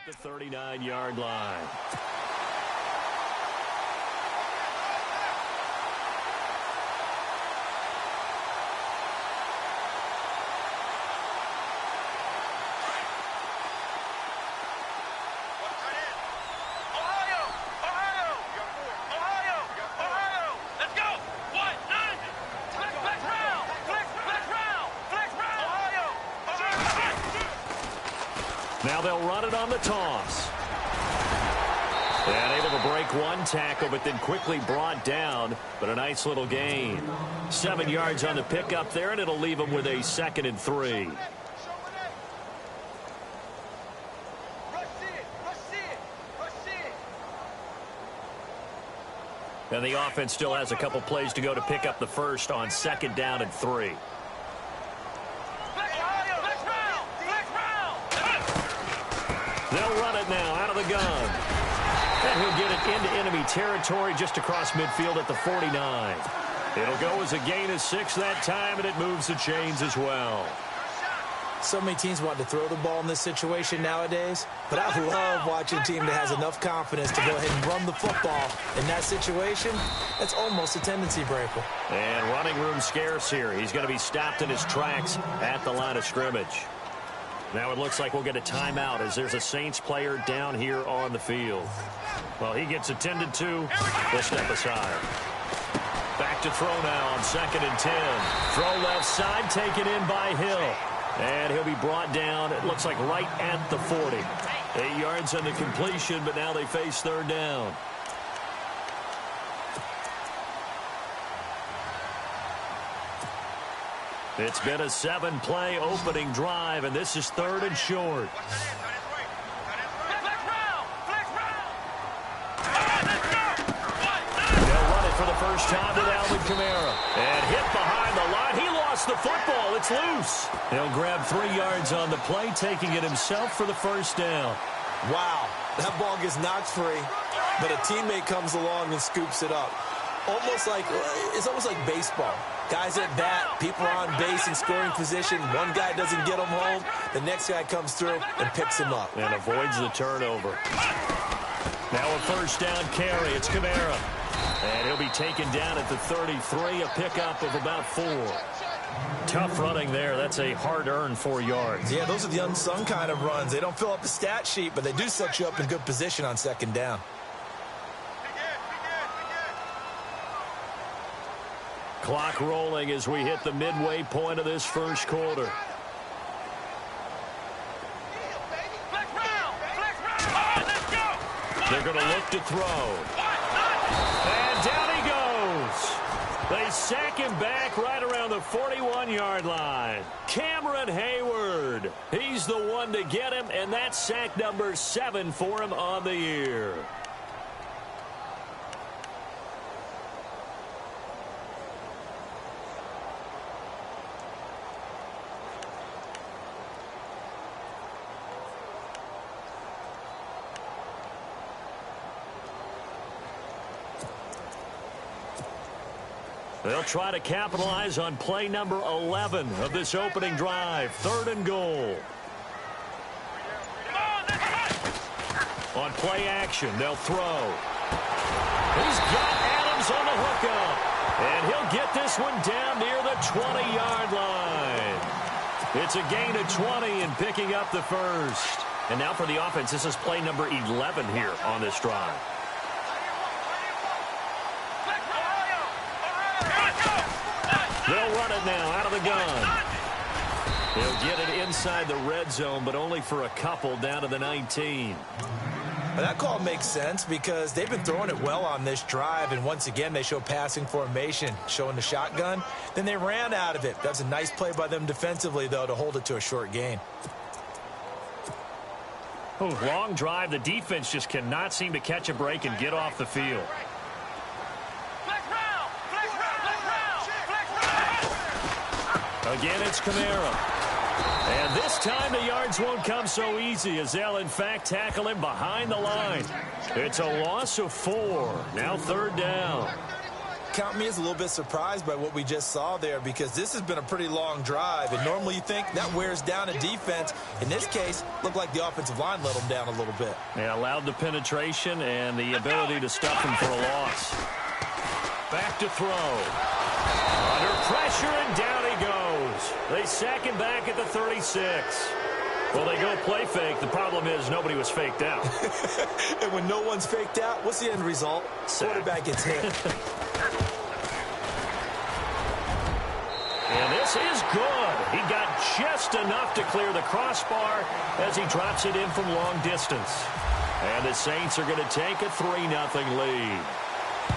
the 39-yard line. Now they'll run it on the toss. And able to break one tackle, but then quickly brought down. But a nice little gain. 7 yards on the pickup there, and it'll leave them with a 2nd and 3. And the offense still has a couple plays to go to pick up the first on 2nd down and 3. They'll run it now out of the gun. And he'll get it into enemy territory just across midfield at the 49. It'll go as a gain of 6 that time, and it moves the chains as well. So many teams want to throw the ball in this situation nowadays, but I love watching a team that has enough confidence to go ahead and run the football. In that situation, that's almost a tendency breaker. And running room scarce here. He's going to be stopped in his tracks at the line of scrimmage. Now it looks like we'll get a timeout as there's a Saints player down here on the field. Well, he gets attended to. We'll step aside. Back to throw now on 2nd and 10. Throw left side, taken in by Hill. And he'll be brought down, it looks like right at the 40. 8 yards on the completion, but now they face 3rd down. It's been a 7-play opening drive, and this is 3rd and short. They'll run it for the first time with Alvin Kamara. And hit behind the line. He lost the football. It's loose. He'll grab 3 yards on the play, taking it himself for the first down. Wow, that ball gets knocked free, but a teammate comes along and scoops it up. It's almost like baseball. Guys at bat, people are on base in scoring position. One guy doesn't get him home. The next guy comes through and picks him up. And avoids the turnover. Now a first down carry. It's Kamara. And he'll be taken down at the 33, a pickup of about 4. Tough running there. That's a hard-earned 4 yards. Yeah, those are the unsung kind of runs. They don't fill up the stat sheet, but they do set you up in good position on 2nd down. Clock rolling as we hit the midway point of this first quarter. They're going to look to throw. And down he goes. They sack him back right around the 41-yard line. Cameron Hayward. He's the one to get him, and that's sack number 7 for him on the year. They'll try to capitalize on play number 11 of this opening drive. 3rd and goal. On play action, they'll throw. He's got Adams on the hookup. And he'll get this one down near the 20-yard line. It's a gain of 20 and picking up the first. And now for the offense, this is play number 11 here on this drive. They'll run it now out of the gun. They'll get it inside the red zone, but only for a couple down to the 19. Well, that call makes sense because they've been throwing it well on this drive, and once again they show passing formation, showing the shotgun. Then they ran out of it. That's a nice play by them defensively, though, to hold it to a short gain. Oh, long drive. The defense just cannot seem to catch a break and get off the field. Again, it's Kamara. And this time the yards won't come so easy as they'll, in fact, tackle him behind the line. It's a loss of 4. Now 3rd down. count me as a little bit surprised by what we just saw there, because this has been a pretty long drive, and normally you think that wears down a defense. In this case, looked like the offensive line let them down a little bit. Yeah, allowed the penetration and the ability to stuff him for a loss. Back to throw. Under pressure, and down he goes. They sack him back at the 36. Well, they go play fake. The problem is nobody was faked out. And when no one's faked out, what's the end result? Quarterback gets hit. And this is good. He got just enough to clear the crossbar as he drops it in from long distance. And the Saints are going to take a 3-0 lead.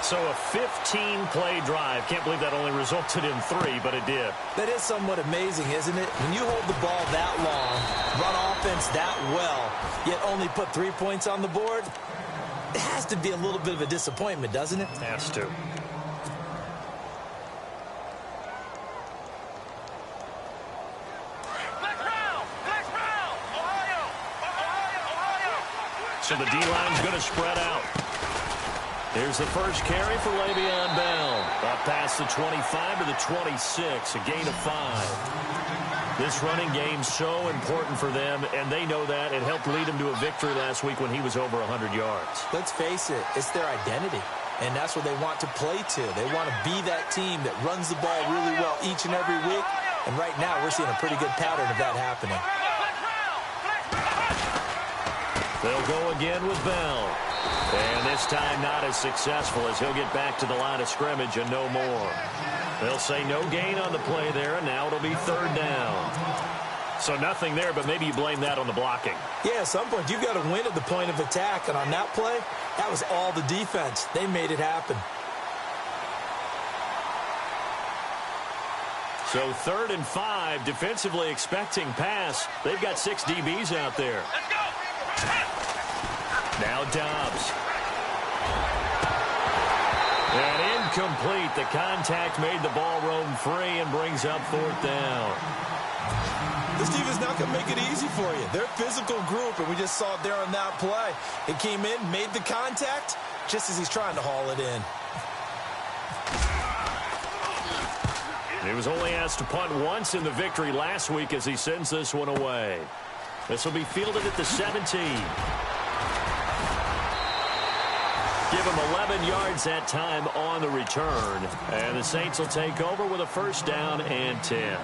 So a 15-play drive. Can't believe that only resulted in 3, but it did. That is somewhat amazing, isn't it? When you hold the ball that long, run offense that well, yet only put 3 points on the board, it has to be a little bit of a disappointment, doesn't it? Has to. So the D-line's going to spread out. Here's the first carry for Le'Veon Bell. Up past the 25 to the 26, a gain of 5. This running game so important for them, and they know that. It helped lead them to a victory last week when he was over 100 yards. Let's face it, it's their identity, and that's what they want to play to. They want to be that team that runs the ball really well each and every week, and right now we're seeing a pretty good pattern of that happening. They'll go again with Bell. And this time not as successful as he'll get back to the line of scrimmage and no more. They'll say no gain on the play there, and now it'll be 3rd down. So nothing there, but maybe you blame that on the blocking. Yeah, at some point you've got to win at the point of attack, and on that play, that was all the defense. They made it happen. So 3rd and 5, defensively expecting pass. They've got 6 DBs out there. Let's go! Now Dobbs. And incomplete. The contact made the ball roam free and brings up 4th down. This defense not going to make it easy for you. They're a physical group, and we just saw it there on that play. It came in, made the contact, just as he's trying to haul it in. He was only asked to punt once in the victory last week as he sends this one away. This will be fielded at the 17. Give him 11 yards that time on the return. And the Saints will take over with a 1st down and 10.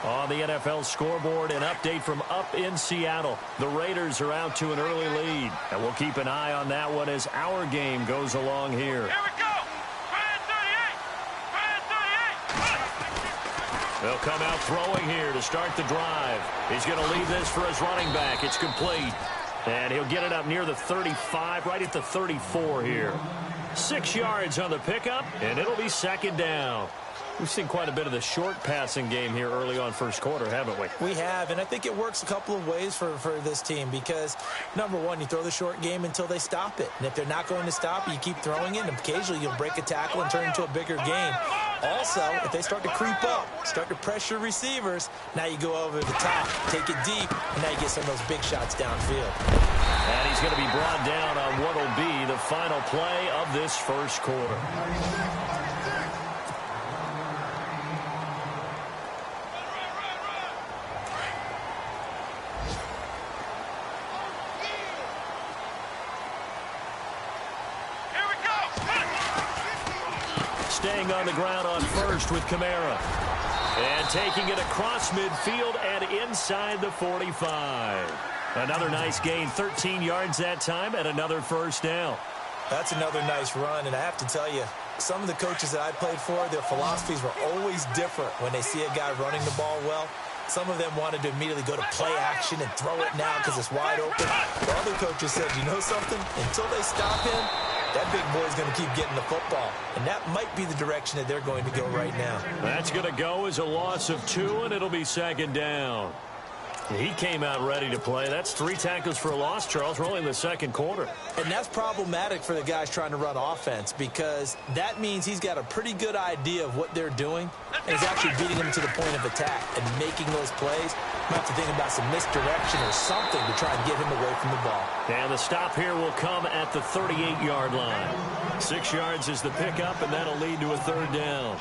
On the NFL scoreboard, an update from up in Seattle. The Raiders are out to an early lead. And we'll keep an eye on that one as our game goes along here. Here we go! Brand 38! They'll come out throwing here to start the drive. He's going to leave this for his running back. It's complete. And he'll get it up near the 35, right at the 34 here. 6 yards on the pickup, and it'll be 2nd down. We've seen quite a bit of the short passing game here early on first quarter, haven't we? We have, and I think it works a couple of ways for this team because, number one, you throw the short game until they stop it. And if they're not going to stop it, you keep throwing it, and occasionally you'll break a tackle and turn into a bigger game. Also, if they start to creep up, start to pressure receivers, now you go over the top, take it deep, and now you get some of those big shots downfield. And he's going to be brought down on what will be the final play of this first quarter. Staying on the ground on first with Kamara. And taking it across midfield and inside the 45. Another nice gain, 13 yards that time, and another 1st down. That's another nice run, and I have to tell you, some of the coaches that I played for, their philosophies were always different when they see a guy running the ball well. Some of them wanted to immediately go to play action and throw it now because it's wide open. The other coaches said, you know something? Until they stop him, that big boy's going to keep getting the football. And that might be the direction that they're going to go right now. That's going to go as a loss of 2, and it'll be 2nd down. He came out ready to play. That's 3 tackles for a loss, Charles. We're only in the second quarter. And that's problematic for the guys trying to run offense because that means he's got a pretty good idea of what they're doing and is actually beating them to the point of attack and making those plays. Might have to think about some misdirection or something to try and get him away from the ball. And the stop here will come at the 38-yard line. 6 yards is the pickup, and that'll lead to a 3rd down.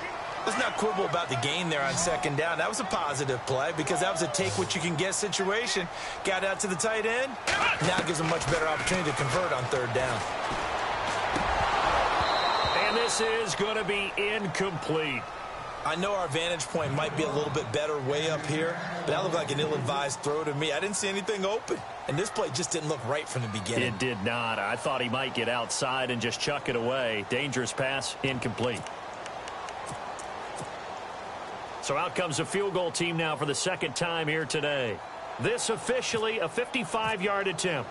Let's not quibble about the gain there on 2nd down. That was a positive play because that was a take-what-you-can-get situation. Got out to the tight end. Now gives them much better opportunity to convert on 3rd down. And this is going to be incomplete. I know our vantage point might be a little bit better way up here, but that looked like an ill-advised throw to me. I didn't see anything open, and this play just didn't look right from the beginning. It did not. I thought he might get outside and just chuck it away. Dangerous pass, incomplete. So out comes a field goal team now for the 2nd time here today. This officially a 55-yard attempt.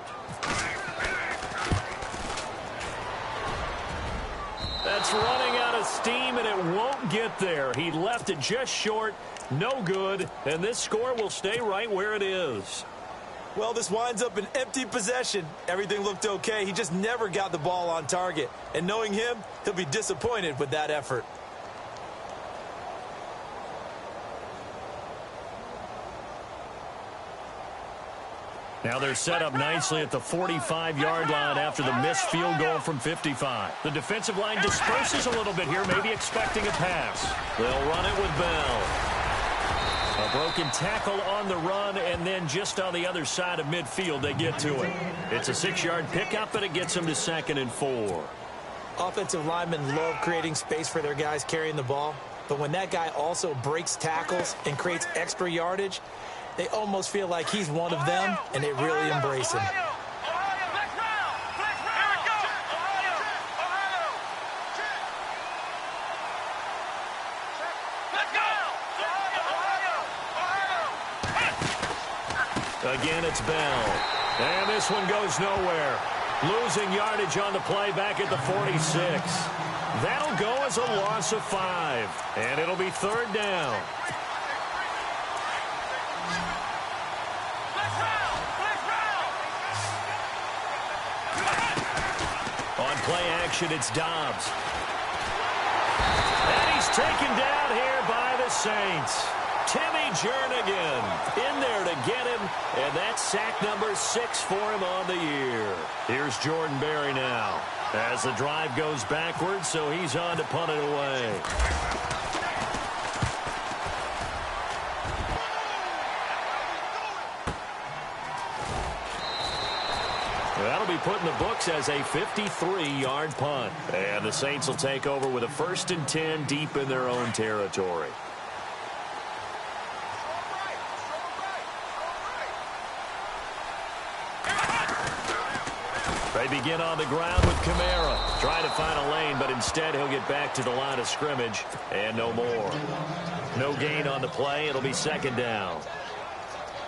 That's running out of steam, and it won't get there. He left it just short, no good, and this score will stay right where it is. Well, this winds up an empty possession. Everything looked okay. He just never got the ball on target. And knowing him, he'll be disappointed with that effort. Now they're set up nicely at the 45-yard line after the missed field goal from 55. The defensive line disperses a little bit here, maybe expecting a pass. They'll run it with Bell. A broken tackle on the run, and then just on the other side of midfield, they get to it. It's a 6-yard pickup, and it gets them to 2nd and 4. Offensive linemen love creating space for their guys carrying the ball, but when that guy also breaks tackles and creates extra yardage, they almost feel like he's one of them, and they really embrace him. Again, it's Bell. And this one goes nowhere. Losing yardage on the play back at the 46. That'll go as a loss of 5. And it'll be 3rd down. On play action, it's Dobbs. And he's taken down here by the Saints. Timmy Jernigan in there to get him, and that's sack number 6 for him on the year. Here's Jordan Berry now as the drive goes backwards, so he's on to punt it away. That'll be put in the books as a 53-yard punt. And the Saints will take over with a 1st and 10 deep in their own territory. They begin on the ground with Kamara. Trying to find a lane, but instead he'll get back to the line of scrimmage and no more. No gain on the play. It'll be 2nd down.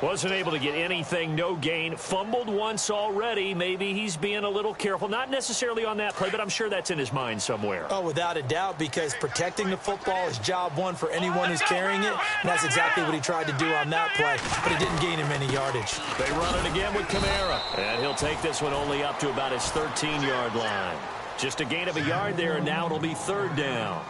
Wasn't able to get anything, no gain. Fumbled once already. Maybe he's being a little careful. Not necessarily on that play, but I'm sure that's in his mind somewhere. Oh, without a doubt, because protecting the football is job one for anyone who's carrying it. And that's exactly what he tried to do on that play, but it didn't gain him any yardage. They run it again with Kamara. And he'll take this one only up to about his 13-yard line. Just a gain of a yard there, and now it'll be 3rd down.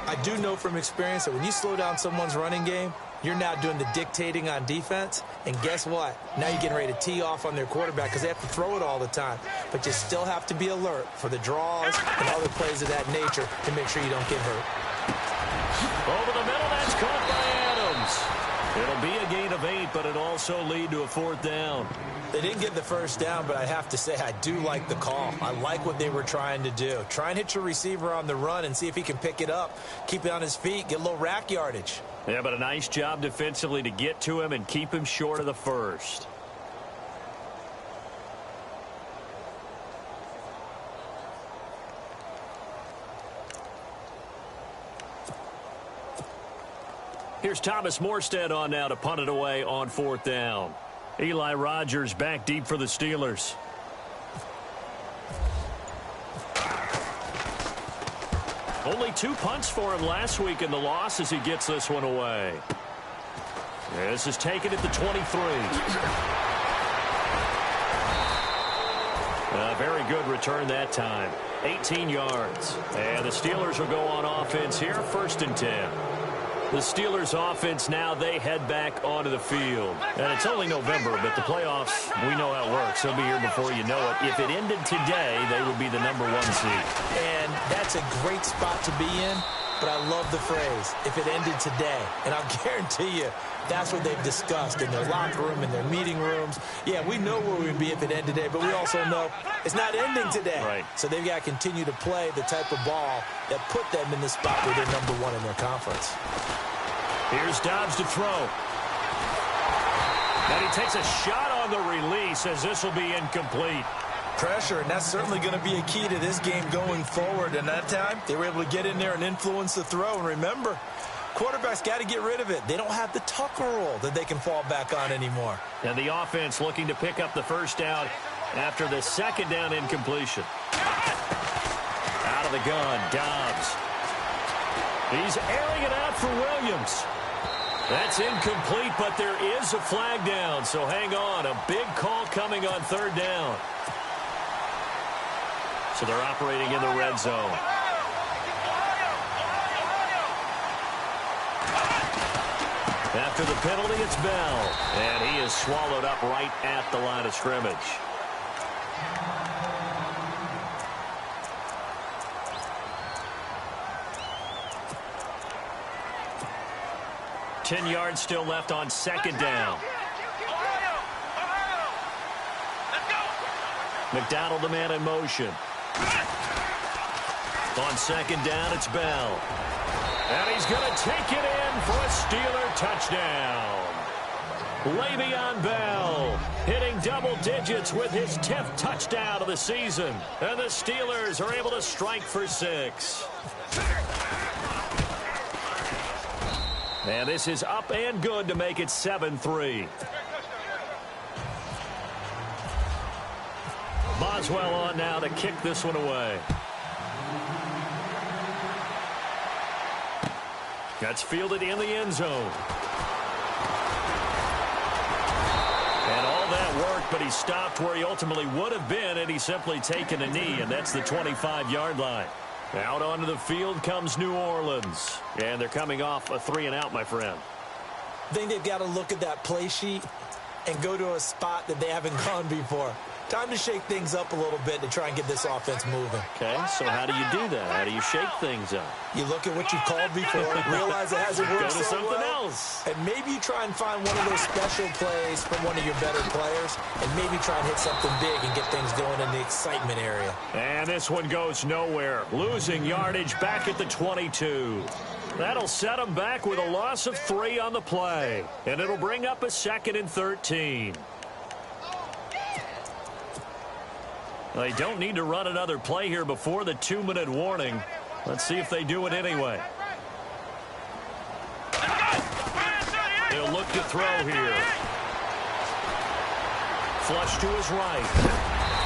I do know from experience that when you slow down someone's running game, you're now doing the dictating on defense, and guess what? Now you're getting ready to tee off on their quarterback because they have to throw it all the time. But you still have to be alert for the draws and other plays of that nature to make sure you don't get hurt. Over the middle, that's caught by Adams. It'll be a gain of 8, but it'll also lead to a 4th down. They didn't get the 1st down, but I have to say I do like the call. I like what they were trying to do. Try and hit your receiver on the run and see if he can pick it up, keep it on his feet, get a little rack yardage. Yeah, but a nice job defensively to get to him and keep him short of the 1st. Here's Thomas Morstead on now to punt it away on 4th down. Eli Rogers back deep for the Steelers. Only 2 punts for him last week in the loss as he gets this one away. This is taken at the 23. A very good return that time. 18 yards. And the Steelers will go on offense here, 1st and 10. The Steelers offense now, they head back onto the field. And it's only November, but the playoffs, we know how it works. They'll be here before you know it. If it ended today, they would be the #1 seed. And that's a great spot to be in, but I love the phrase, if it ended today. And I'll guarantee you, that's what they've discussed in their locker room, in their meeting rooms. Yeah, we know where we'd be if it ended today, but we also know it's not ending today. Right. So they've got to continue to play the type of ball that put them in the spot where they're #1 in their conference. Here's Dobbs to throw. And he takes a shot on the release as this will be incomplete. Pressure, and that's certainly going to be a key to this game going forward. And that time, they were able to get in there and influence the throw. And remember, quarterbacks got to get rid of it. They don't have the Tucker rule that they can fall back on anymore. And the offense looking to pick up the 1st down after the 2nd down incompletion. Out of the gun, Dobbs. He's airing it out for Williams. That's incomplete, but there is a flag down, so hang on. A big call coming on 3rd down. So they're operating in the red zone. After the penalty, it's Bell. And he is swallowed up right at the line of scrimmage. Ten yards still left on 2nd down. McDonald, the man in motion. On 2nd down, it's Bell. And he's going to take it in for a Steeler touchdown. Le'Veon Bell hitting double digits with his 10th touchdown of the season. And the Steelers are able to strike for 6. And this is up and good to make it 7-3. Boswell on now to kick this one away. That's fielded in the end zone. And all that work, but he stopped where he ultimately would have been had he simply taken a knee, and that's the 25-yard line. Out onto the field comes New Orleans. And thee coming off a 3-and-out, my friend. I think they've got to look at that play sheet and go to a spot that they haven't gone before. Time to shake things up a little bit to try and get this offense moving. Okay, so how do you do that? How do you shake things up? You look at what you've called before, realize it hasn't worked Go to so something well, else. and maybe you try and find one of those special plays from one of your better players, and maybe try and hit something big and get things going in the excitement area. And this one goes nowhere. Losing yardage back at the 22. That'll set them back with a loss of 3 on the play. And it'll bring up a 2nd and 13. They don't need to run another play here before the 2-minute warning. Let's see if they do it anyway. He'll look to throw here. Flush to his right.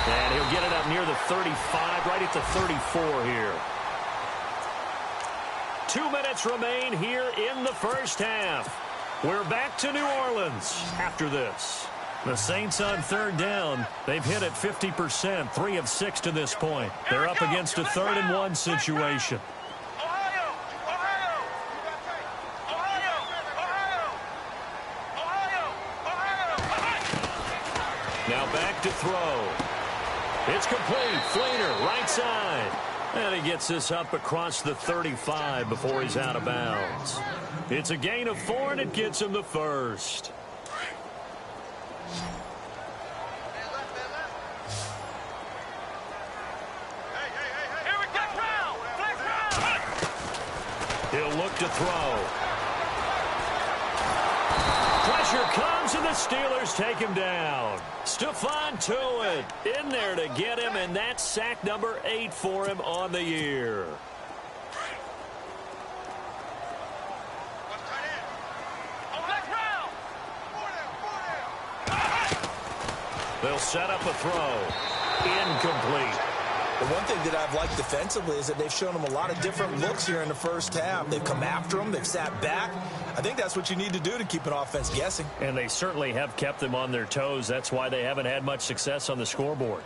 And he'll get it up near the 35, right at the 34 here. 2 minutes remain here in the first half. We're back to New Orleans after this. The Saints on 3rd down. They've hit it 50%, 3 of 6 to this point. They're up against a 3rd-and-1 situation. Now back to throw. It's complete. Fleener, right side. And he gets this up across the 35 before he's out of bounds. It's a gain of 4, and it gets him the first. He'll look to throw. Pressure comes, and the Steelers take him down. Stephon Tuitt in there to get him, and that's sack number 8 for him on the year. They'll set up a throw. Incomplete. The one thing that I've liked defensively is that they've shown them a lot of different looks here in the first half. They've come after them. They've sat back. I think that's what you need to do to keep an offense guessing. And they certainly have kept them on their toes. That's why they haven't had much success on the scoreboard.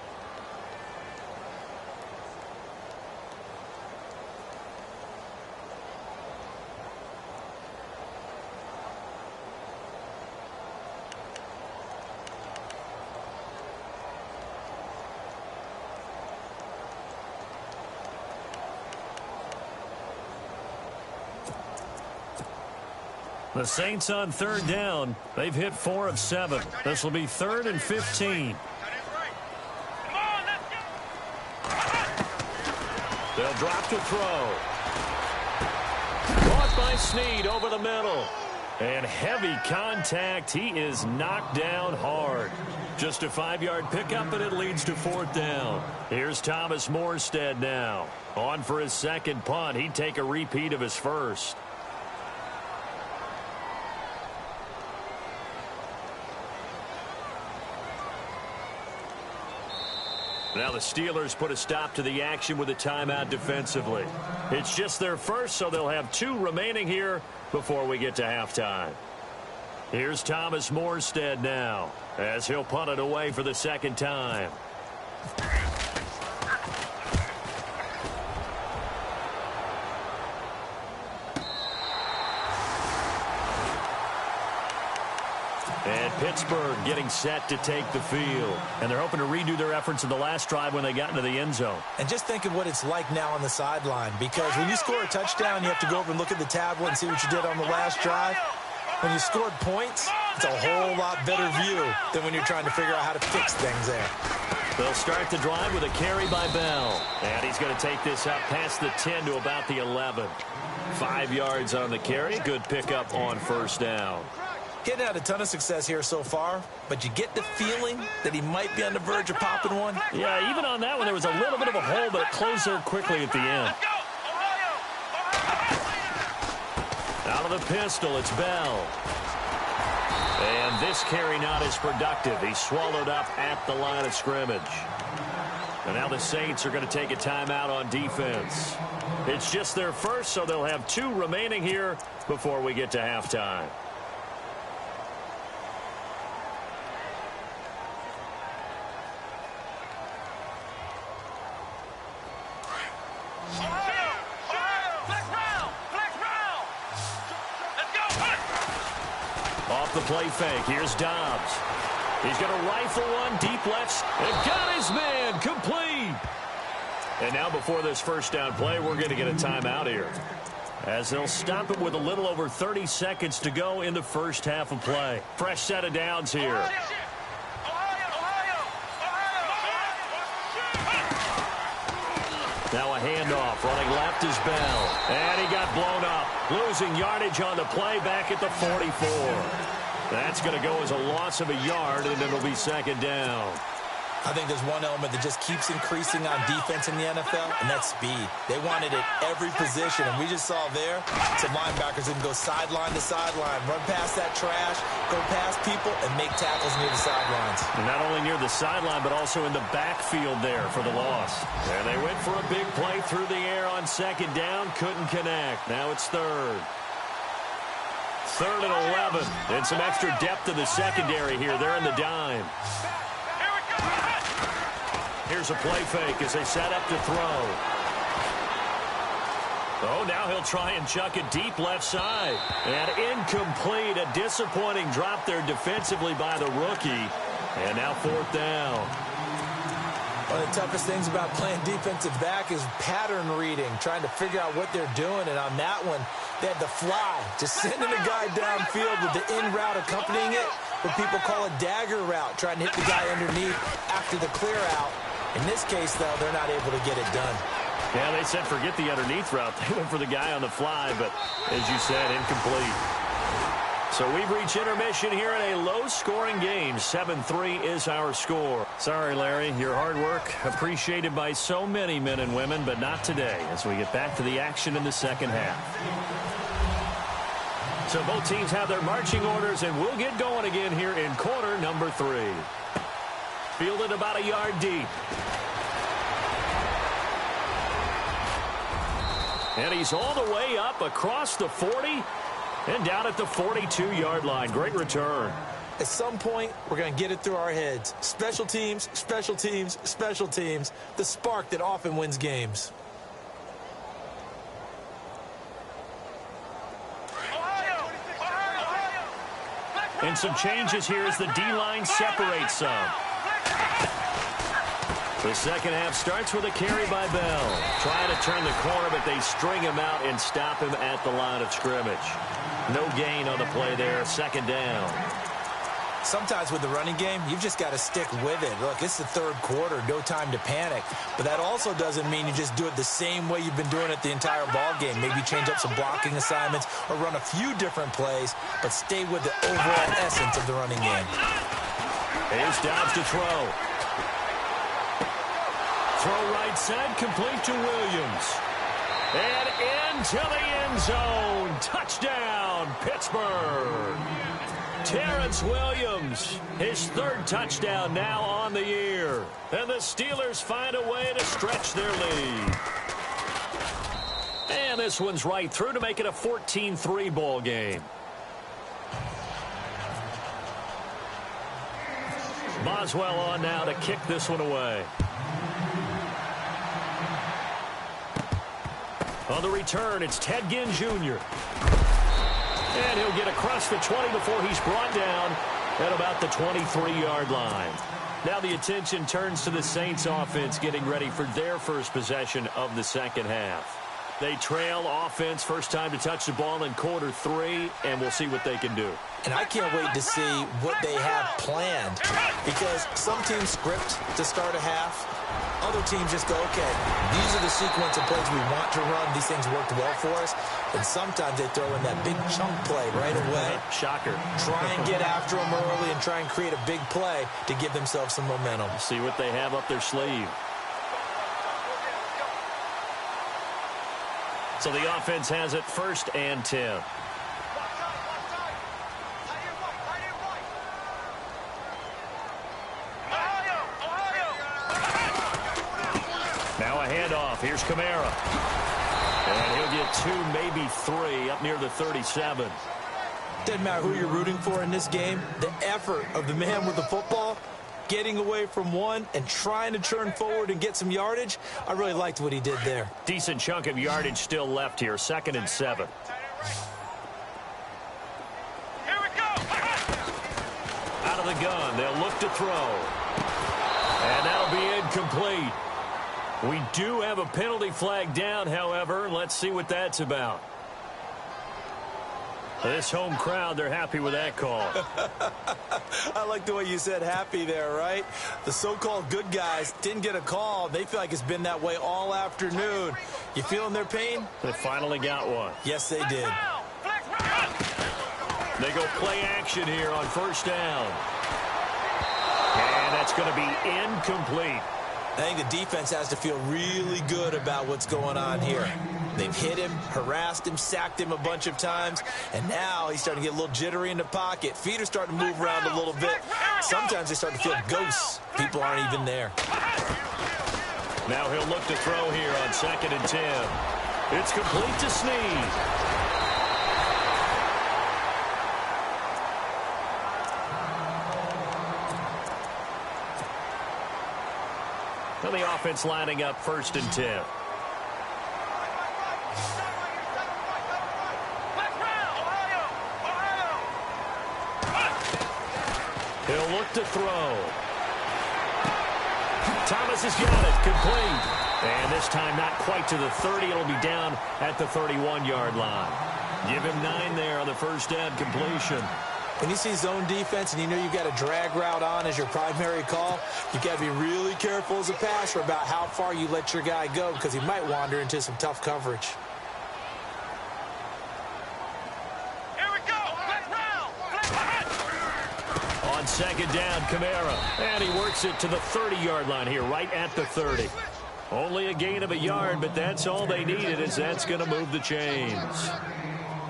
The Saints on third down. They've hit 4 of 7. This will be 3rd and 15. They'll drop to throw. Caught by Snead over the middle. And heavy contact. He is knocked down hard. Just a 5-yard pickup, and it leads to 4th down. Here's Thomas Morstead now. On for his second punt. He'd take a repeat of his first. Now the Steelers put a stop to the action with a timeout defensively. It's just their first, so they'll have 2 remaining here before we get to halftime. Here's Thomas Morstead now as he'll punt it away for the second time. And Pittsburgh getting set to take the field. And they're hoping to redo their efforts in the last drive when they got into the end zone. And just think of what it's like now on the sideline. Because when you score a touchdown, you have to go over and look at the tablet and see what you did on the last drive. When you scored points, it's a whole lot better view than when you're trying to figure out how to fix things there. They'll start the drive with a carry by Bell. And he's going to take this up past the 10 to about the 11. 5 yards on the carry. Good pickup on first down. Getting out a ton of success here so far, but you get the feeling that he might be on the verge of popping one. Yeah, even on that one, there was a little bit of a hole, but it closed there quickly at the end. Out of the pistol, it's Bell. And this carry not as productive. He's swallowed up at the line of scrimmage. And now the Saints are going to take a timeout on defense. It's just their first, so they'll have 2 remaining here before we get to halftime. Off the play fake. Here's Dobbs. He's going to rifle one deep left. And got his man complete. And now before this first down play, we're going to get a timeout here, as they'll stop it with a little over 30 seconds to go in the first half of play. Fresh set of downs here. Now a handoff. Running left is Bell. And he got blown up. Losing yardage on the play back at the 44. That's going to go as a loss of a yard, and it'll be second down. I think there's one element that just keeps increasing on defense in the NFL, and that's speed. They want it at every position, and we just saw there some linebackers that can go sideline to sideline, run past that trash, go past people, and make tackles near the sidelines. And not only near the sideline, but also in the backfield there for the loss. And they went for a big play through the air on second down, couldn't connect. Now it's third. 3rd and 11. And some extra depth in the secondary here. They're in the dime. Here's a play fake as they set up to throw. Oh, now he'll try and chuck it deep left side. And incomplete. A disappointing drop there defensively by the rookie. And now 4th down. One of the toughest things about playing defensive back is pattern reading, trying to figure out what they're doing. And on that one, they had the fly, just sending a guy downfield with the in route accompanying it, what people call a dagger route, trying to hit the guy underneath after the clear out. In this case, though, they're not able to get it done. Yeah, they said forget the underneath route. They went for the guy on the fly, but as you said, incomplete. So we've reached intermission here in a low-scoring game. 7-3 is our score. Sorry, Larry, your hard work appreciated by so many men and women, but not today as we get back to the action in the second half. So both teams have their marching orders, and we'll get going again here in quarter number 3. Fielded about a yard deep. And he's all the way up across the 40 and down at the 42-yard line. Great return. At some point, we're going to get it through our heads. Special teams, special teams, special teams. The spark that often wins games. And some changes here as the D-line separates some. The second half starts with a carry by Bell. Trying to turn the corner, but they string him out and stop him at the line of scrimmage. No gain on the play there. Second down. Sometimes with the running game, you've just got to stick with it. Look, it's the third quarter, no time to panic. But that also doesn't mean you just do it the same way you've been doing it the entire ball game. Maybe change up some blocking assignments or run a few different plays, but stay with the overall essence of the running game. Here's Dobbs to throw. Throw right side, complete to Williams. And into the end zone. Touchdown, Pittsburgh. Terrence Williams, his third touchdown now on the year. And the Steelers find a way to stretch their lead. And this one's right through to make it a 14-3 ball game. Boswell on now to kick this one away. On the return, it's Ted Ginn Jr. And he'll get across the 20 before he's brought down at about the 23-yard line. Now the attention turns to the Saints offense getting ready for their first possession of the second half. They trail offense, first time to touch the ball in quarter 3, and we'll see what they can do. And I can't wait to see what they have planned, because some teams script to start a half. Other teams just go, okay, these are the sequence of plays we want to run. These things worked well for us. And sometimes they throw in that big chunk play right away. Shocker. Try and get after them early and try and create a big play to give themselves some momentum. See what they have up their sleeve. So the offense has it 1st and 10. Now a handoff. Here's Kamara. And he'll get 2, maybe 3 up near the 37. Doesn't matter who you're rooting for in this game. The effort of the man with the football, getting away from one and trying to turn forward and get some yardage, I really liked what he did there. Decent chunk of yardage still left here. 2nd and 7. Here we go. Out of the gun. They'll look to throw. And that'll be incomplete. We do have a penalty flag down, however. Let's see what that's about. This home crowd, they're happy with that call. I like the way you said happy there, right? The so-called good guys didn't get a call. They feel like it's been that way all afternoon. You feeling their pain? They finally got one. Yes, they did. They go play action here on 1st down. And that's going to be incomplete. I think the defense has to feel really good about what's going on here. They've hit him, harassed him, sacked him a bunch of times, and now he's starting to get a little jittery in the pocket. Feet are starting to move around a little bit. Sometimes they start to feel ghosts. People aren't even there. Now he'll look to throw here on 2nd and 10. It's complete to Snead. And the offense lining up 1st and 10. He'll look to throw. Thomas has got it. Complete. And this time not quite to the 30. It'll be down at the 31-yard line. Give him 9 there on the 1st down completion. When you see zone defense and you know you've got a drag route on as your primary call, you've got to be really careful as a passer about how far you let your guy go, because he might wander into some tough coverage. Here we go. On 2nd down, Kamara. And he works it to the 30-yard line here, right at the 30. Only a gain of a yard, but that's all they needed, as that's going to move the chains.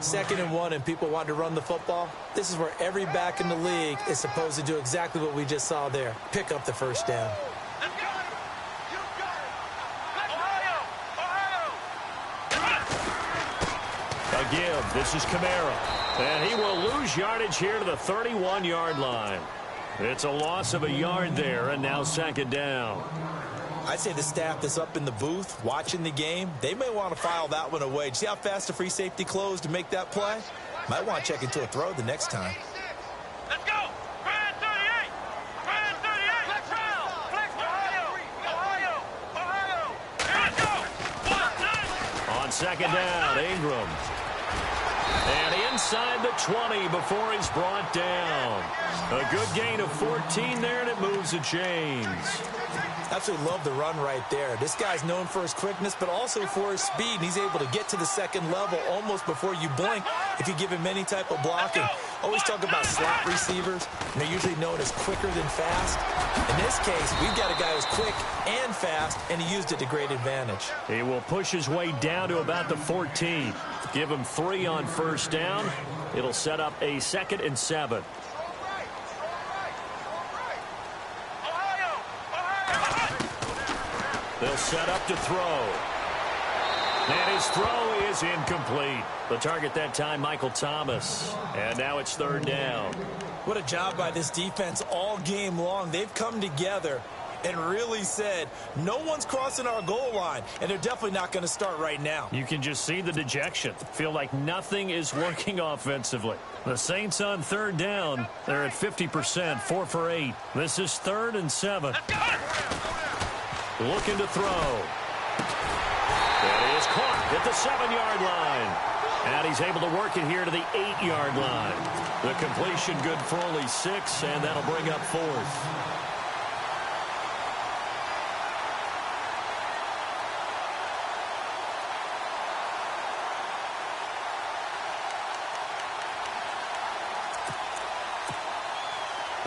2nd and 1 and people want to run the football. This is where every back in the league is supposed to do exactly what we just saw there. Pick up the 1st down. give. This is Kamara. And he will lose yardage here to the 31-yard line. It's a loss of a yard there, and now second down. I'd say the staff that's up in the booth watching the game, they may want to file that one away. See how fast the free safety closed to make that play? Might want to check into a throw the next time. Let's go. Brand 38. Brand 38. Flex round. Flex Ohio. Here we go. On second down, Ingram. And inside the 20 before he's brought down. A good gain of 14 there, and it moves the chains. Absolutely love the run right there. This guy's known for his quickness, but also for his speed. He's able to get to the second level almost before you blink if you give him any type of blocking. Always talk about slot receivers, and they're usually known as quicker than fast. In this case, we've got a guy who's quick and fast, and he used it to great advantage. He will push his way down to about the 14. Give him 3 on first down. It'll set up a 2nd and 7. They'll set up to throw. And his throw is incomplete. The target that time, Michael Thomas. And now it's 3rd down. What a job by this defense all game long. They've come together and really said, no one's crossing our goal line, and they're definitely not going to start right now. You can just see the dejection. Feel like nothing is working offensively. The Saints on 3rd down. They're at 50%, 4 for 8. This is 3rd and 7. Looking to throw. And he is caught at the 7-yard line. And he's able to work it here to the 8-yard line. The completion good for only 6, and that'll bring up 4th.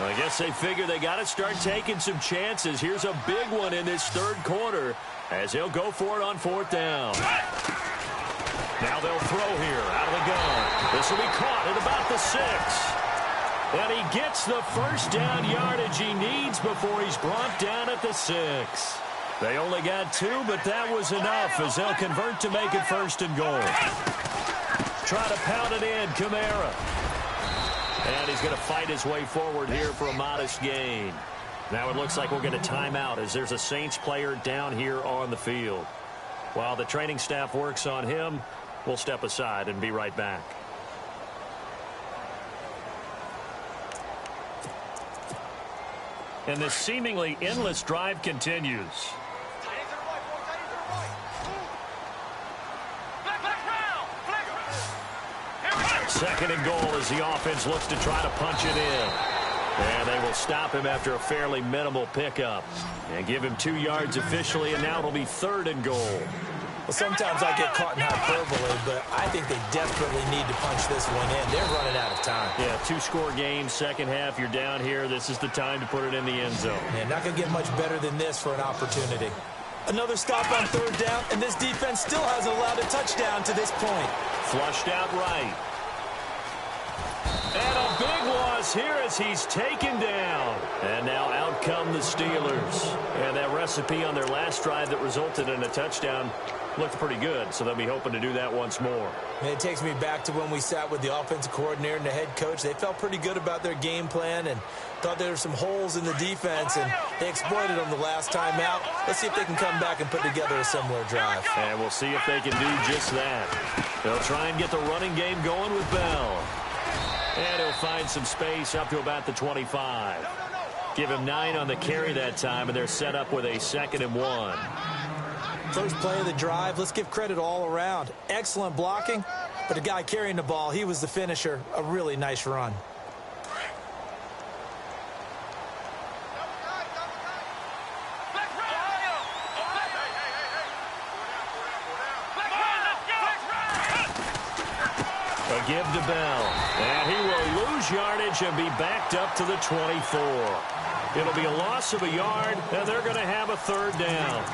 I guess they figure they got to start taking some chances. Here's a big one in this 3rd quarter as they'll go for it on 4th down. Now they'll throw here out of the gun. This will be caught at about the 6. And he gets the first down yardage he needs before he's brought down at the 6. They only got 2, but that was enough as they'll convert to make it 1st and goal. Try to pound it in, Kamara. And he's going to fight his way forward here for a modest gain. Now it looks like we'll get a timeout as there's a Saints player down here on the field. While the training staff works on him, we'll step aside and be right back. And this seemingly endless drive continues. 2nd and goal as the offense looks to try to punch it in. And they will stop him after a fairly minimal pickup. And give him 2 yards officially, and now it'll be 3rd and goal. Well, sometimes I get caught in hyperbole, but I think they desperately need to punch this one in. They're running out of time. Yeah, 2-score game, second half. You're down here. This is the time to put it in the end zone. Yeah, not going to get much better than this for an opportunity. Another stop on 3rd down, and this defense still hasn't allowed a touchdown to this point. Flushed out right. And a big loss here as he's taken down. And now out come the Steelers. And that recipe on their last drive that resulted in a touchdown looked pretty good, so they'll be hoping to do that once more. And it takes me back to when we sat with the offensive coordinator and the head coach. They felt pretty good about their game plan and thought there were some holes in the defense, and they exploited them the last time out. Let's see if they can come back and put together a similar drive. And we'll see if they can do just that. They'll try and get the running game going with Bell. And he'll find some space up to about the 25. Give him 9 on the carry that time, and they're set up with a 2nd and 1. First play of the drive, let's give credit all around. Excellent blocking, but the guy carrying the ball, he was the finisher. A really nice run. A give to Bell. And he will lose yardage and be backed up to the 24. It'll be a loss of a yard, and they're going to have a 3rd down.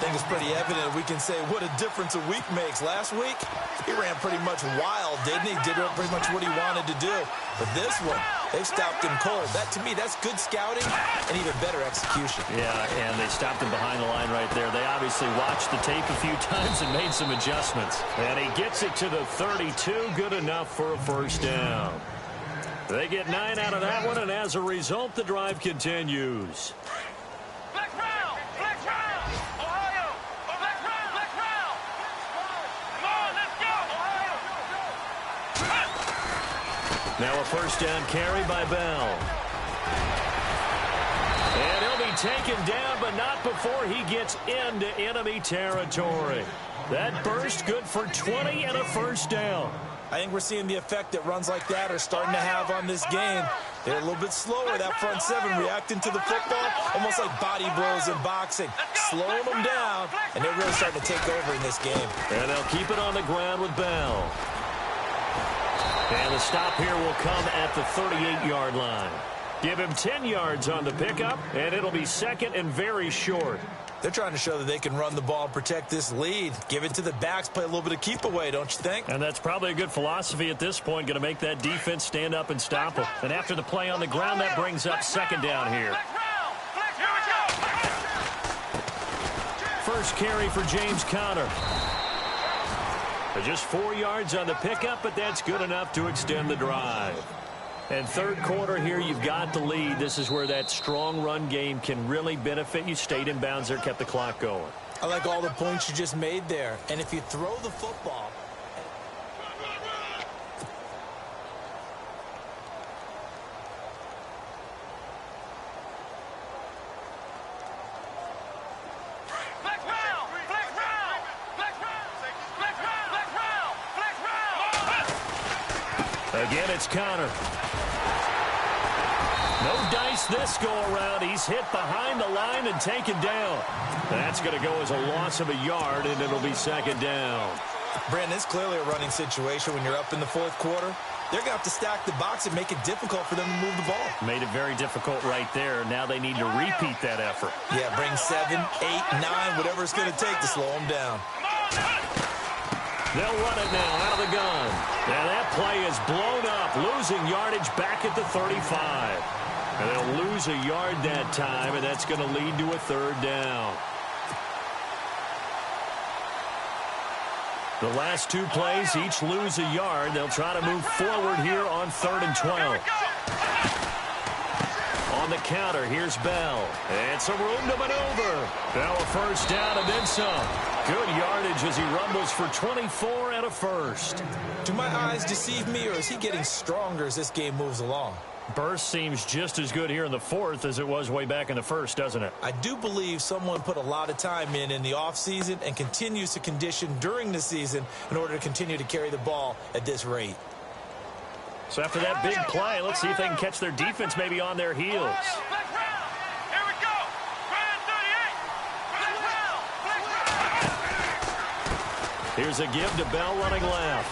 I think it's pretty evident we can say what a difference a week makes. Last week, he ran pretty much wild, didn't he? Did pretty much what he wanted to do. But this one, they stopped him cold. That, to me, that's good scouting and even better execution. Yeah, and they stopped him behind the line right there. They obviously watched the tape a few times and made some adjustments. And he gets it to the 32. Good enough for a first down. They get 9 out of that one, and as a result, the drive continues. Now a first down carry by Bell. And he'll be taken down, but not before he gets into enemy territory. That burst good for 20 and a first down. I think we're seeing the effect that runs like that are starting to have on this game. They're a little bit slower, that front seven, reacting to the football, almost like body blows in boxing, slowing them down, and they're really starting to take over in this game. And they'll keep it on the ground with Bell. And the stop here will come at the 38-yard line. Give him 10 yards on the pickup, and it'll be second and very short. They're trying to show that they can run the ball and protect this lead. Give it to the backs, play a little bit of keep away, don't you think? And that's probably a good philosophy at this point, going to make that defense stand up and stop them. And after the play on the ground, that brings up second down here. First carry for James Conner. Just 4 yards on the pickup, but that's good enough to extend the drive. And third quarter here, you've got the lead. This is where that strong run game can really benefit you. Stayed in bounds there, kept the clock going. I like all the points you just made there. And if you throw the football... Again, it's Conner. No dice this go-around. He's hit behind the line and taken down. That's going to go as a loss of a yard, and it'll be second down. Brandon, it's clearly a running situation when you're up in the fourth quarter. They're going to have to stack the box and make it difficult for them to move the ball. Made it very difficult right there. Now they need to repeat that effort. Yeah, bring 7, 8, 9, whatever it's going to take to slow them down. They'll run it now out of the gun. Now that play is blown up, losing yardage back at the 35. And they'll lose a yard that time, and that's going to lead to a third down. The last two plays each lose a yard. They'll try to move forward here on 3rd and 12. On the counter, here's Bell. And some room to maneuver. Bell a first down and then some. Good yardage as he rumbles for 24 and a first. Do my eyes deceive me, or is he getting stronger as this game moves along? Burst seems just as good here in the fourth as it was way back in the first, doesn't it? I do believe someone put a lot of time in the offseason and continues to condition during the season in order to continue to carry the ball at this rate. So after that big play, let's see if they can catch their defense maybe on their heels. Here's a give to Bell running left.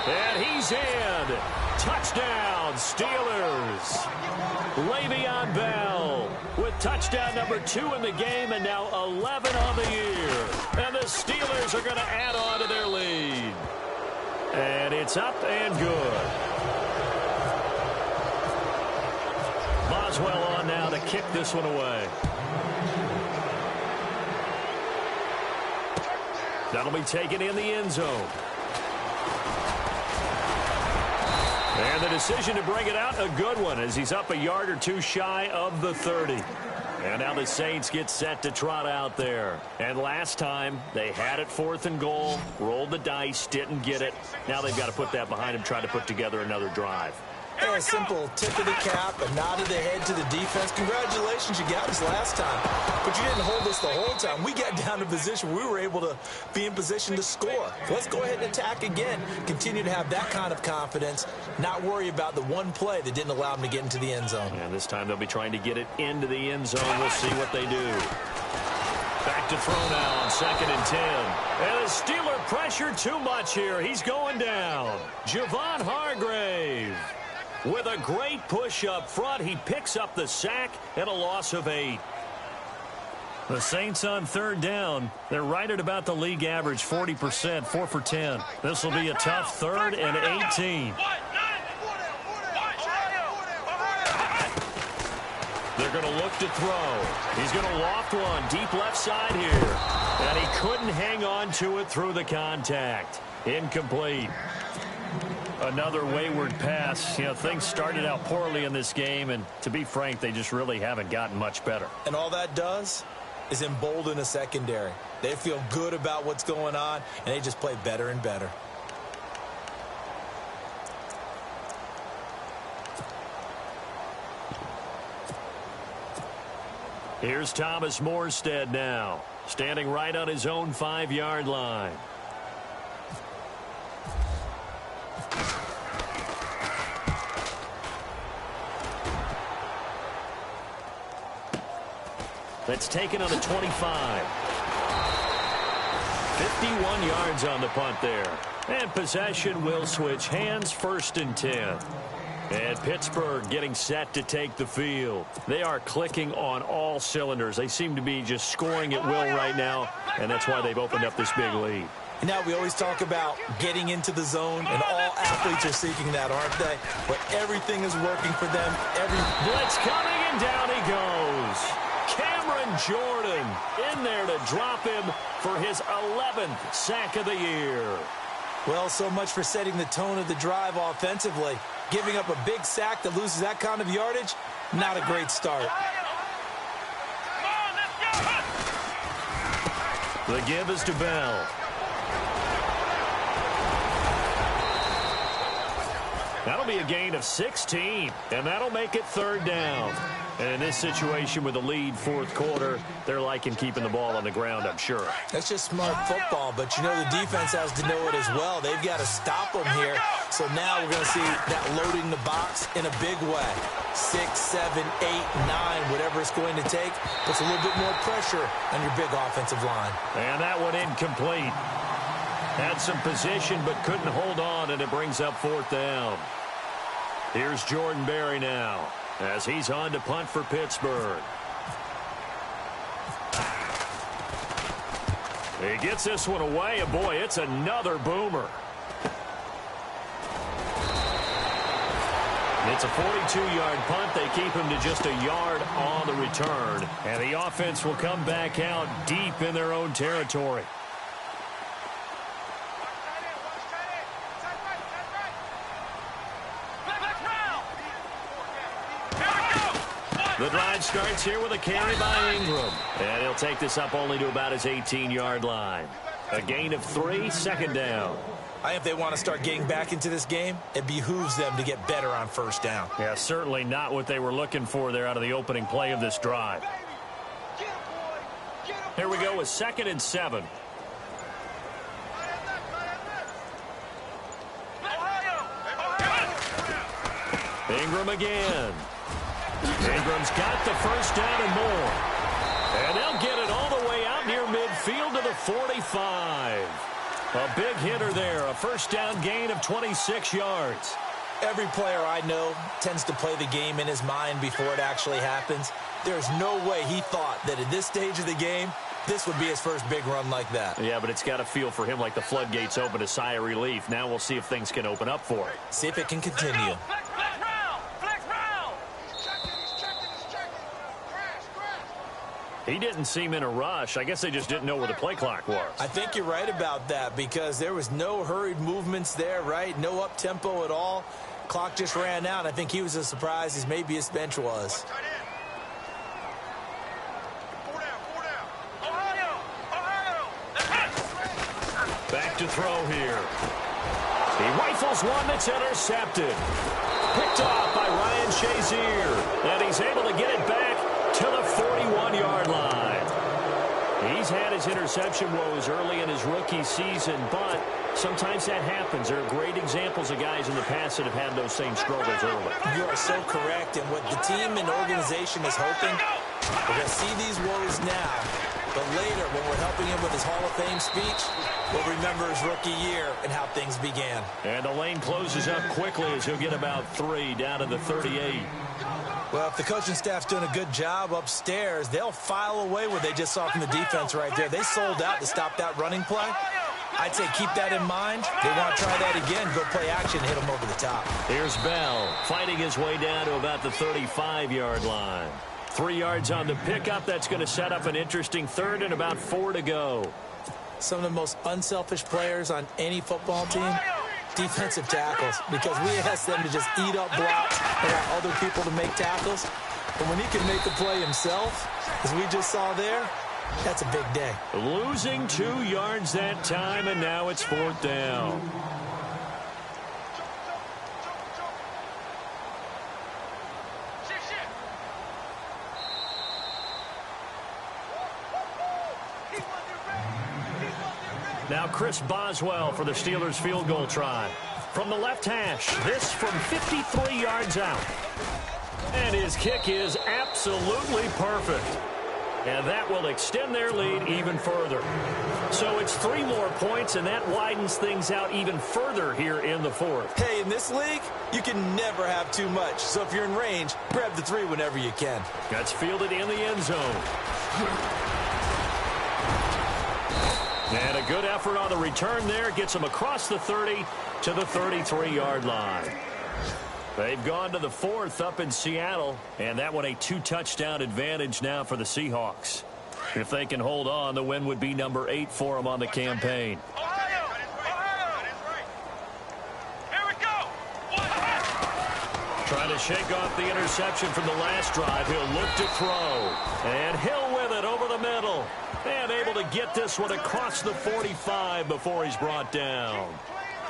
And he's in. Touchdown, Steelers. Le'Veon Bell with touchdown number 2 in the game and now 11 on the year. And the Steelers are going to add on to their lead. And it's up and good. Boswell on now to kick this one away. That'll be taken in the end zone. And the decision to bring it out, a good one, as he's up a yard or two shy of the 30. And now the Saints get set to trot out there. And last time, they had it 4th and goal, rolled the dice, didn't get it. Now they've got to put that behind them, try to put together another drive. A simple tip of the cap, a nod of the head to the defense. Congratulations, you got us last time. But you didn't hold us the whole time. We got down to position. We were able to be in position to score. Let's go ahead and attack again. Continue to have that kind of confidence. Not worry about the one play that didn't allow them to get into the end zone. And this time they'll be trying to get it into the end zone. We'll see what they do. Back to throw now on 2nd and 10. And the Steeler pressure too much here. He's going down. Javon Hargrave. With a great push up front, he picks up the sack and a loss of 8. The Saints on third down. They're right at about the league average, 40%, 4 for 10. This will be a tough 3rd and 18. They're going to look to throw. He's going to loft one deep left side here. And he couldn't hang on to it through the contact. Incomplete. Another wayward pass. You know, things started out poorly in this game, and to be frank, they just really haven't gotten much better. And all that does is embolden a secondary. They feel good about what's going on, and they just play better and better. Here's Thomas Morstead now, standing right on his own 5-yard line. That's taken on the 25. 51 yards on the punt there. And possession will switch hands, 1st and 10. And Pittsburgh getting set to take the field. They are clicking on all cylinders. They seem to be just scoring at will right now, and that's why they've opened up this big lead. And now we always talk about getting into the zone, and all athletes are seeking that, aren't they? But everything is working for them. Every blitz coming, and down he goes. Cameron Jordan in there to drop him for his 11th sack of the year. Well, so much for setting the tone of the drive offensively. Giving up a big sack that loses that kind of yardage, not a great start. The give is to Bell. That'll be a gain of 16, and that'll make it 3rd down. And in this situation with the lead 4th quarter, they're liking keeping the ball on the ground, I'm sure. That's just smart football, but you know the defense has to know it as well. They've got to stop them here. So now we're going to see that loading the box in a big way. 6, 7, 8, 9, whatever it's going to take, puts a little bit more pressure on your big offensive line. And that one incomplete. Had some position but couldn't hold on, and it brings up 4th down. Here's Jordan Berry now as he's on to punt for Pittsburgh. He gets this one away, and boy, it's another boomer. It's a 42-yard punt. They keep him to just a yard on the return, and the offense will come back out deep in their own territory. The drive starts here with a carry by Ingram. And he'll take this up only to about his 18-yard line. A gain of 3, 2nd down. If they want to start getting back into this game, it behooves them to get better on 1st down. Yeah, certainly not what they were looking for there out of the opening play of this drive. Here we go with 2nd and 7. Ingram again. Ingram's got the 1st down and more. And they'll get it all the way out near midfield to the 45. A big hitter there. A 1st down gain of 26 yards. Every player I know tends to play the game in his mind before it actually happens. There's no way he thought that at this stage of the game, this would be his first big run like that. Yeah, but it's got to feel for him like the floodgates open, a sigh of relief. Now we'll see if things can open up for him. See if it can continue. He didn't seem in a rush. I guess they just didn't know where the play clock was. I think you're right about that because there was no hurried movements there, right? No up-tempo at all. Clock just ran out. I think he was as surprised as maybe his bench was. Back to throw here. He rifles one that's intercepted. Picked off by Ryan Shazier. And he's able to get it back to the 41-yard line. He's had his interception woes early in his rookie season, but sometimes that happens. There are great examples of guys in the past that have had those same struggles early. You are so correct, and what the team and organization is hoping, we're going to see these woes now, but later when we're helping him with his Hall of Fame speech, we'll remember his rookie year and how things began. And the lane closes up quickly as he'll get about 3 down to the 38. Well, if the coaching staff's doing a good job upstairs, they'll file away what they just saw from the defense right there. They sold out to stop that running play. I'd say keep that in mind. They want to try that again, go play action, hit them over the top. Here's Bell fighting his way down to about the 35-yard line. 3 yards on the pickup. That's going to set up an interesting third and about 4 to go. Some of the most unselfish players on any football team, defensive tackles, because we ask them to just eat up blocks and allow other people to make tackles. But when he can make the play himself, as we just saw there, that's a big day. Losing 2 yards that time, and now it's 4th down. Now Chris Boswell for the Steelers field goal try. From the left hash, this from 53 yards out. And his kick is absolutely perfect. And that will extend their lead even further. So it's 3 more points, and that widens things out even further here in the 4th. Hey, in this league, you can never have too much. So if you're in range, grab the 3 whenever you can. That's fielded in the end zone. And a good effort on the return there. Gets him across the 30 to the 33-yard line. They've gone to the 4th up in Seattle, and that one a 2-touchdown advantage now for the Seahawks. If they can hold on, the win would be number 8 for them on the campaign. Here we go. Trying to shake off the interception from the last drive. He'll look to throw. And Hill with it over the middle. And able to get this one across the 45 before he's brought down.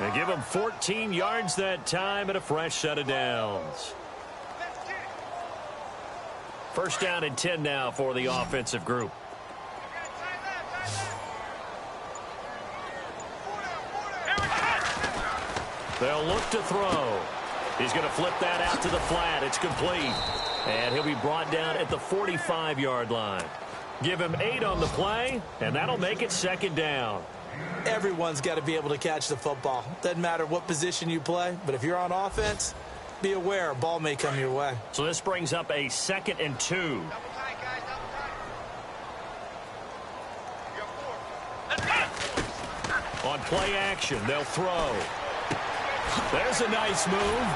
They give him 14 yards that time and a fresh set of downs. 1st down and 10 now for the offensive group. They'll look to throw. He's going to flip that out to the flat. It's complete. And he'll be brought down at the 45-yard line. Give him 8 on the play, and that'll make it 2nd down. Everyone's got to be able to catch the football. Doesn't matter what position you play, but if you're on offense, be aware a ball may come your way. So this brings up a 2nd and 2. On play action, they'll throw. There's a nice move.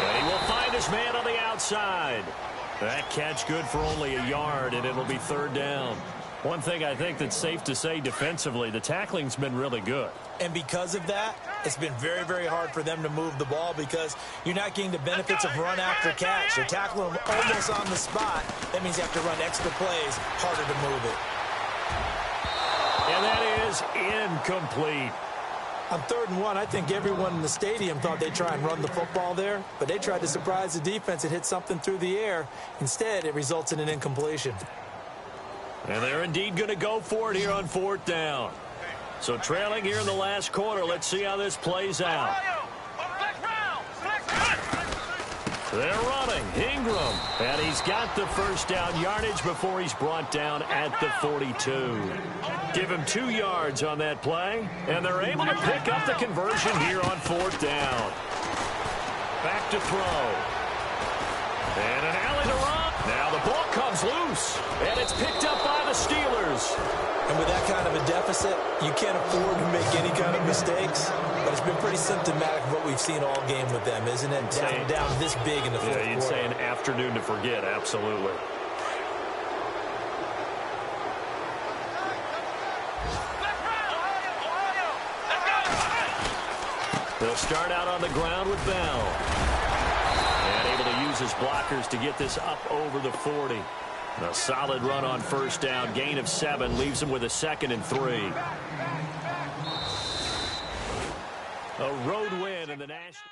And he will find his man on the outside. That catch good for only a yard, and it'll be 3rd down. One thing I think that's safe to say defensively, the tackling's been really good. And because of that, it's been very, very hard for them to move the ball because you're not getting the benefits of run after catch. You're tackling them almost on the spot. That means you have to run extra plays, harder to move it. And that is incomplete. On 3rd and 1, I think everyone in the stadium thought they'd try and run the football there, but they tried to surprise the defense and hit something through the air. Instead, it results in an incompletion. And they're indeed going to go for it here on 4th down. So trailing here in the last quarter, let's see how this plays out. They're running. Ingram. And he's got the 1st down yardage before he's brought down at the 42. Give him 2 yards on that play. And they're able to pick up the conversion here on 4th down. Back to throw. And an alley to run. Now the ball comes loose. And it's picked up by the Steelers. And with that kind of a deficit, you can't afford to make any kind of mistakes. But it's been pretty symptomatic of what we've seen all game with them, isn't it? Down this big in the 4th quarter. Yeah, you'd say an afternoon to forget, absolutely. They'll start out on the ground with Bell. And able to use his blockers to get this up over the 40. A solid run on 1st down. Gain of 7 leaves him with a 2nd and 3. A road win in the National.